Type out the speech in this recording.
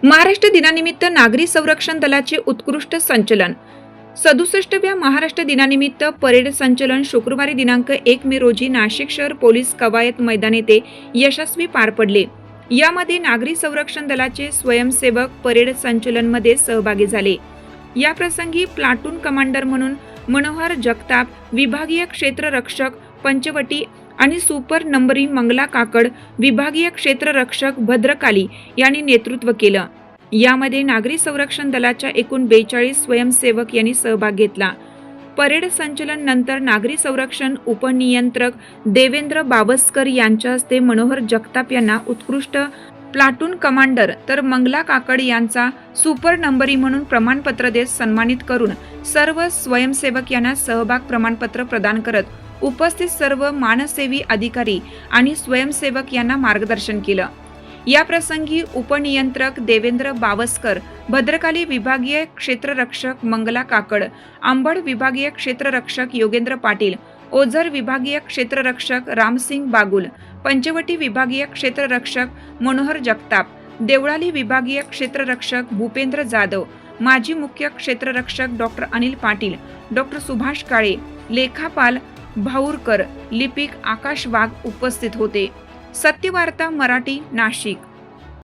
महाराष्ट्र दिनानिमित्त नागरी संरक्षण दलाचे उत्कृष्ट संचलन. 67व्या महाराष्ट्र दिनानिमित्त परेड संचलन शुक्रवारी दिनांक 1 मे रोजी नाशिक शहर पोलीस कवायत मैदान येथे यशस्वी पार पडले. यामध्ये नागरी संरक्षण दलाचे स्वयंसेवक परेड संचलनमध्ये सहभागी झाले. या प्रसंगी प्लाटून कमांडर म्हणून मनोहर जगताप, विभागीय क्षेत्ररक्षक पंचवटी आणि सुपर नंबरी मंगला काकड, विभागीय क्षेत्ररक्षक भद्रकाली यांनी नेतृत्व केलं. यामध्ये नागरी संरक्षण दलाच्या एकूण 42 स्वयंसेवक यांनी सहभाग घेतला. परेड संचलन नंतर नागरी संरक्षण उपनियंत्रक देवेंद्र बावस्कर यांच्या हस्ते मनोहर जगताप यांना उत्कृष्ट प्लाटून कमांडर तर मंगला काकड यांचा सुपर नंबरी म्हणून प्रमाणपत्र देत सन्मानित करून सर्व स्वयंसेवक यांना सहभाग प्रमाणपत्र प्रदान करत उपस्थित सर्व मानसेवी अधिकारी आणि स्वयंसेवक यांना मार्गदर्शन केलं. या प्रसंगी उपनियंत्रक देवेंद्र बावस्कर, भद्रकाली विभागीय क्षेत्ररक्षक मंगला काकड, अंबड विभागीय क्षेत्ररक्षक योगेंद्र पाटील, ओझर विभागीय क्षेत्ररक्षक रामसिंग बागुल, पंचवटी विभागीय क्षेत्ररक्षक मनोहर जगताप, देवळाली विभागीय क्षेत्ररक्षक भूपेंद्र जाधव, माजी मुख्य क्षेत्ररक्षक डॉक्टर अनिल पाटील, डॉक्टर सुभाष काळे, लेखापाल भाऊरकर, लिपिक आकाश वाघ उपस्थित होते. सत्यवार्ता मराठी, नाशिक.